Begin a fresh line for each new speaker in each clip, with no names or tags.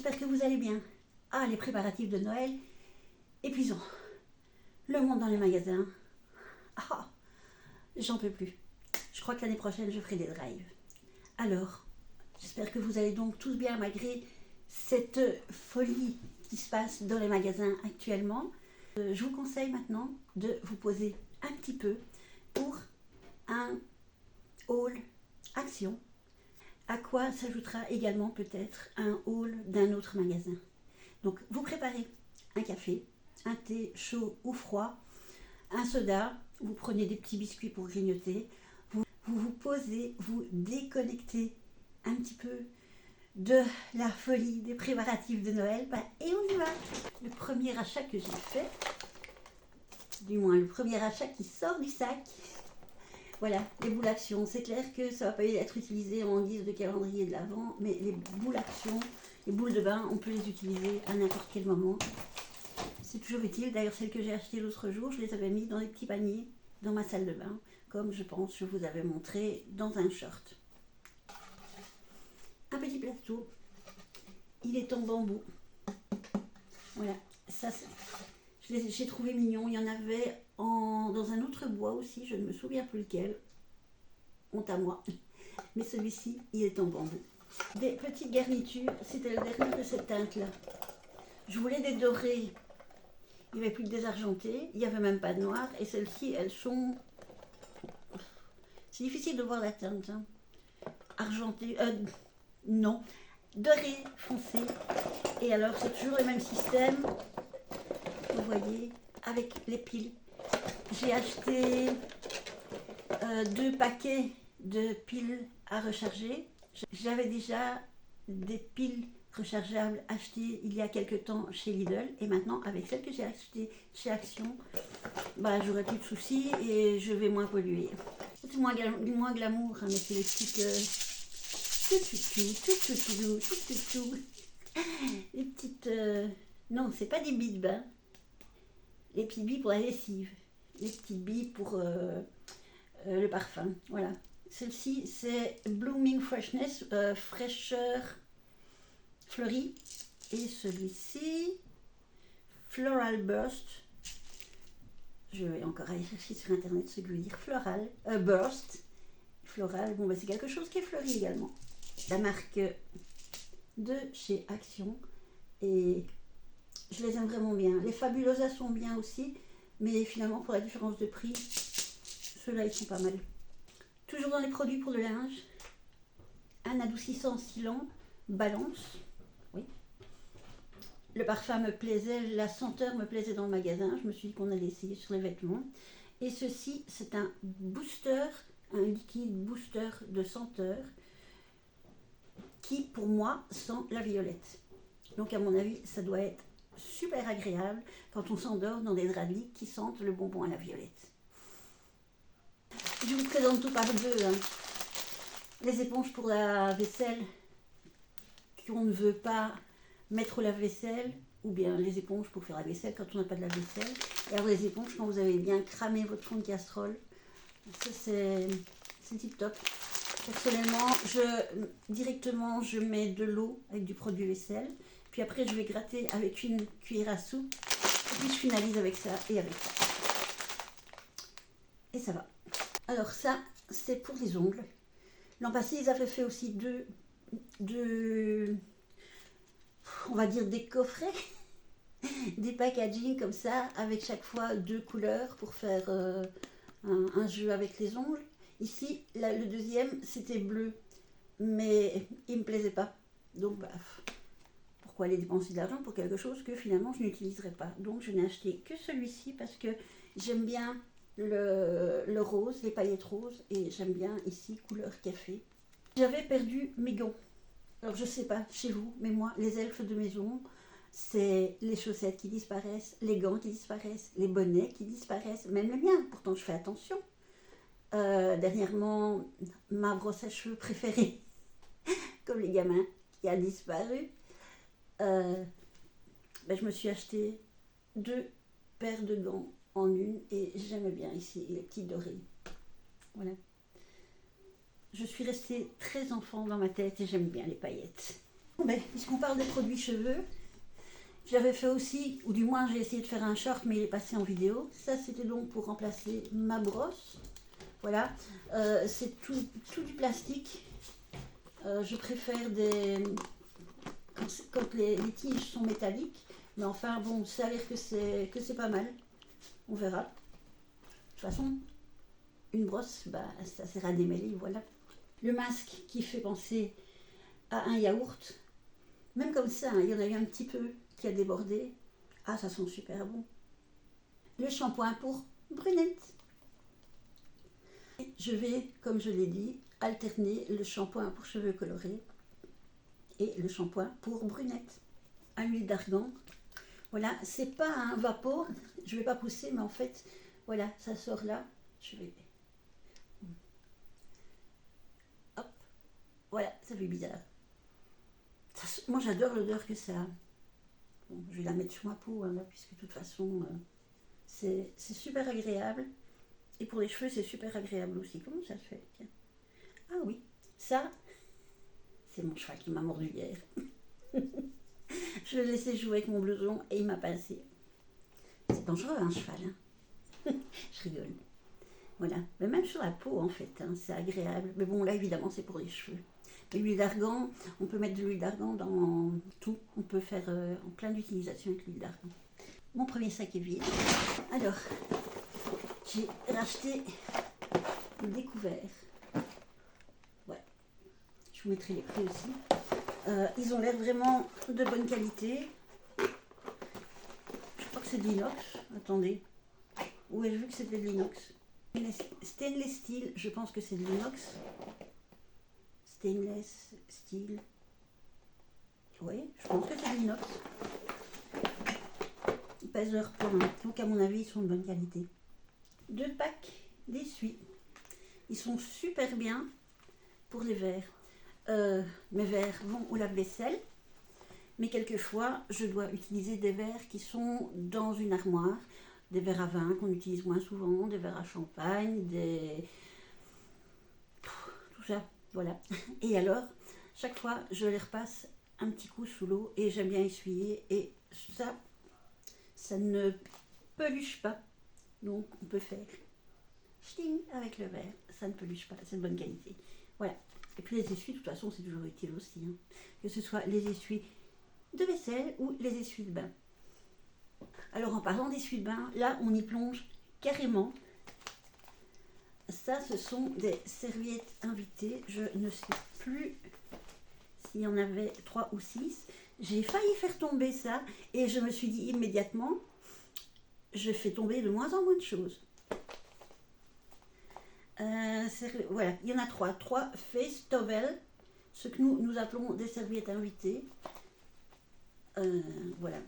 j'espère que vous allez bien. Ah, les préparatifs de Noël, épuisant. Le monde dans les magasins, ah, j'en peux plus. Je crois que l'année prochaine, je ferai des drives. Alors, j'espère que vous allez donc tous bien malgré cette folie qui se passe dans les magasins actuellement. Je vous conseille maintenant de vous poser un petit peu pour un haul action, à quoi s'ajoutera également peut-être un haul d'un autre magasin. Donc vous préparez un café, un thé chaud ou froid, un soda, vous prenez des petits biscuits pour grignoter, vous vous posez, vous déconnectez un petit peu de la folie des préparatifs de Noël, et on y va. Le premier achat que j'ai fait, du moins le premier achat qui sort du sac, voilà, les boules action. C'est clair que ça ne va pas être utilisé en guise de calendrier de l'Avent, mais les boules action, les boules de bain, on peut les utiliser à n'importe quel moment. C'est toujours utile. D'ailleurs, celles que j'ai achetées l'autre jour, je les avais mis dans des petits paniers dans ma salle de bain, comme je pense je vous avais montré dans un short. Un petit plateau, il est en bambou. Voilà, ça j'ai trouvé mignon. Il y en avait dans un autre bois aussi, je ne me souviens plus lequel. Honte à moi. Mais celui-ci, il est en bambou. Des petites garnitures, c'était le dernier de cette teinte-là. Je voulais des dorés. Il n'y avait plus que des argentés, il n'y avait même pas de noir. Et celles-ci, elles sont... C'est difficile de voir la teinte. Hein. Argentée, non. Doré foncé. Et alors, c'est toujours le même système. Vous voyez, avec les piles. J'ai acheté 2 paquets de piles à recharger. J'avais déjà des piles rechargeables achetées il y a quelques temps chez Lidl, et maintenant avec celles que j'ai achetées chez Action, j'aurai plus de soucis et je vais moins polluer. C'est moins glamour, hein, mais c'est les petites les petites non, c'est pas des billes de bain, les petites billes pour la lessive, les petites billes pour le parfum. Voilà, celle-ci c'est Blooming Freshness, fraîcheur fleurie, et celui-ci Floral Burst. Je vais encore aller chercher sur internet ce que veut dire floral, burst, floral. Bon, c'est quelque chose qui est fleuri également. La marque de chez Action, et je les aime vraiment bien. Les Fabulosas sont bien aussi, mais finalement pour la différence de prix, ceux-là ils sont pas mal. Toujours dans les produits pour le linge, un adoucissant stylant Balance. Oui. Le parfum me plaisait, la senteur me plaisait dans le magasin. Je me suis dit qu'on allait essayer sur les vêtements. Et ceci, c'est un booster, un liquide booster de senteur qui, pour moi, sent la violette. Donc, à mon avis, ça doit être super agréable quand on s'endort dans des draps de lit qui sentent le bonbon à la violette. Je vous présente tout par deux. Hein. Les éponges pour la vaisselle qu'on ne veut pas mettre au lave-vaisselle, ou bien les éponges pour faire la vaisselle quand on n'a pas de lave-vaisselle. Et alors les éponges quand vous avez bien cramé votre fond de casserole. Ça c'est tip top. Personnellement, directement je mets de l'eau avec du produit vaisselle. Puis après je vais gratter avec une cuillère à soupe. Et puis je finalise avec ça et avec ça. Et ça va. Alors ça, c'est pour les ongles. L'an passé, ils avaient fait aussi on va dire des coffrets, des packaging comme ça, avec chaque fois 2 couleurs pour faire un jeu avec les ongles. Ici, le deuxième, c'était bleu, mais il me plaisait pas. Donc, pourquoi aller dépenser de l'argent pour quelque chose que finalement je n'utiliserai pas. Donc, je n'ai acheté que celui-ci parce que j'aime bien le rose, les paillettes roses, et j'aime bien ici couleur café. J'avais perdu mes gants. Alors je sais pas chez vous, mais moi, les elfes de maison, c'est les chaussettes qui disparaissent, les gants qui disparaissent, les bonnets qui disparaissent, même les miens, pourtant je fais attention. Dernièrement, ma brosse à cheveux préférée, comme les gamins, qui a disparu. Je me suis acheté 2 paires de gants en une, et j'aime bien ici les petits dorés. Voilà. Je suis restée très enfant dans ma tête et j'aime bien les paillettes. ben, puisqu'on parle des produits cheveux, j'avais fait aussi, ou du moins j'ai essayé de faire un short, mais il est passé en vidéo. Ça, c'était donc pour remplacer ma brosse. Voilà, c'est tout du plastique. Je préfère quand les tiges sont métalliques. Mais enfin, bon, ça a l'air que c'est pas mal. On verra. De toute façon, une brosse, bah, ça sert à démêler, voilà. Le masque qui fait penser à un yaourt. Même comme ça, hein, il y en a eu un petit peu qui a débordé. Ah, ça sent super bon. Le shampoing pour brunette. Je vais, comme je l'ai dit, alterner le shampoing pour cheveux colorés et le shampoing pour brunette. À l'huile d'argan. Voilà, c'est pas un vapeau, je vais pas pousser, mais en fait, voilà, ça sort là. Je vais. Hop, voilà, ça fait bizarre. Moi, j'adore l'odeur que ça a. Bon, je vais la mettre sur ma peau, hein, là, puisque de toute façon, c'est super agréable. Et pour les cheveux, c'est super agréable aussi. Comment ça se fait? Tiens. Ah oui, ça, c'est mon cheval qui m'a mordu hier. Je l'ai laissé jouer avec mon blouson et il m'a pincé. C'est dangereux un cheval, hein. Je rigole. Voilà, mais même sur la peau en fait, hein, c'est agréable. Mais bon, là évidemment, c'est pour les cheveux. L'huile d'argan, on peut mettre de l'huile d'argan dans tout. On peut faire en plein d'utilisation avec l'huile d'argan. Mon premier sac est vide. Alors, j'ai racheté des couverts. Ouais, je vous mettrai les prix aussi. Ils ont l'air vraiment de bonne qualité. Je crois que c'est de l'inox. Attendez. Où ai-je vu que c'était de l'inox? Stainless steel, je pense que c'est de l'inox. Stainless steel. Oui, je pense que c'est de l'inox. Ils pèsent leur poids. Donc à mon avis, ils sont de bonne qualité. 2 packs d'essuie. Ils sont super bien pour les verres. Mes verres vont au lave-vaisselle. Mais quelquefois, je dois utiliser des verres qui sont dans une armoire. Des verres à vin qu'on utilise moins souvent, des verres à champagne, tout ça, voilà. Et alors, chaque fois, je les repasse un petit coup sous l'eau et j'aime bien essuyer. Et ça ne peluche pas. Donc, on peut faire ch'ting avec le verre. Ça ne peluche pas, c'est de bonne qualité. Voilà. Et puis les essuies, de toute façon, c'est toujours utile aussi. Hein. Que ce soit les essuies de vaisselle ou les essuies de bain. Alors en parlant d'essuie de bain, là on y plonge carrément. Ça, ce sont des serviettes invitées. Je ne sais plus s'il y en avait 3 ou 6. J'ai failli faire tomber ça et je me suis dit immédiatement, je fais tomber de moins en moins de choses. Voilà, il y en a 3. 3 face towel, ce que nous appelons des serviettes invitées. Voilà.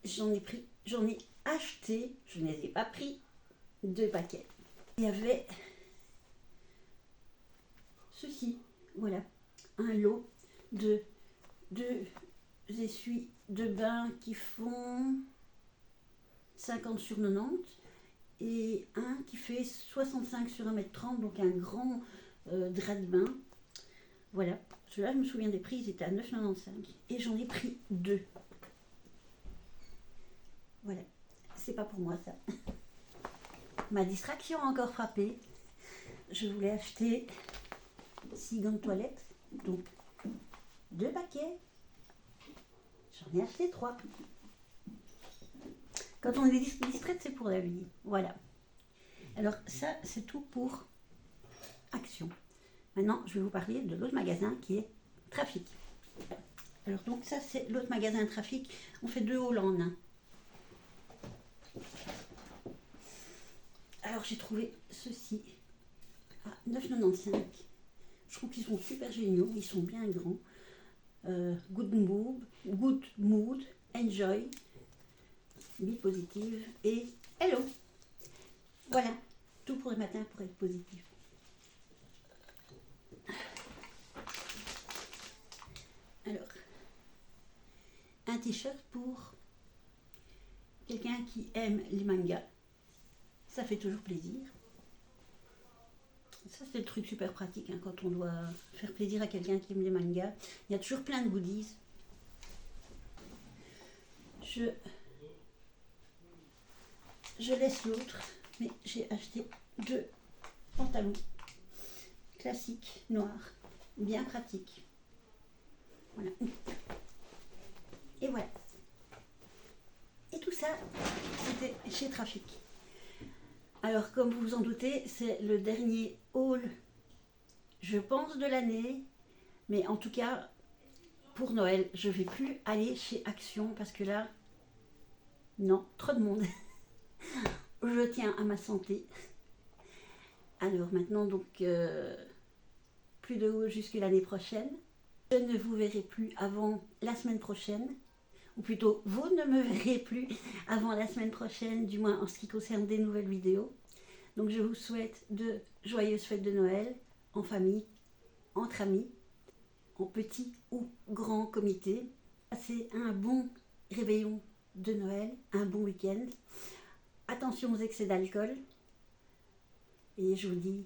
J'en ai acheté, je ne les ai pas pris, 2 paquets. Il y avait ceci, voilà, un lot de 2 essuies de bain qui font 50 sur 90 et un qui fait 65 sur 1m30, donc un grand drap de bain. Voilà, ceux-là, je me souviens des prix, ils étaient à 9,95 et j'en ai pris 2. Voilà, c'est pas pour moi ça. Ma distraction a encore frappé. Je voulais acheter 6 gants de toilette, donc 2 paquets. J'en ai acheté 3. Quand on est distraite, c'est pour la vie. Voilà. Alors ça, c'est tout pour Action. Maintenant, je vais vous parler de l'autre magasin qui est Trafic. Alors donc ça, c'est l'autre magasin Trafic. On fait 2 hauls en 1. Alors j'ai trouvé ceci à 9,95. Je trouve qu'ils sont super géniaux, ils sont bien grands. Good mood, enjoy, be positive et hello. Voilà, tout pour le matin pour être positif. Alors, un t-shirt pour quelqu'un qui aime les mangas. Ça fait toujours plaisir. Ça, c'est le truc super pratique hein, quand on doit faire plaisir à quelqu'un qui aime les mangas. Il y a toujours plein de goodies. Je laisse l'autre, mais j'ai acheté 2 pantalons classiques, noirs, bien pratiques. Voilà. Et voilà. Et tout ça, c'était chez Trafic. Alors, comme vous vous en doutez, c'est le dernier haul, je pense, de l'année. Mais en tout cas, pour Noël, je ne vais plus aller chez Action parce que là, non, trop de monde. Je tiens à ma santé. Alors maintenant, donc, plus de haul jusqu'à l'année prochaine. Je ne vous verrai plus avant la semaine prochaine. Ou plutôt, vous ne me verrez plus avant la semaine prochaine, du moins en ce qui concerne des nouvelles vidéos. Donc je vous souhaite de joyeuses fêtes de Noël, en famille, entre amis, en petit ou grand comité. Passez un bon réveillon de Noël, un bon week-end. Attention aux excès d'alcool. Et je vous dis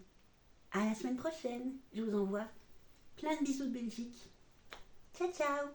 à la semaine prochaine. Je vous envoie plein de bisous de Belgique. Ciao, ciao!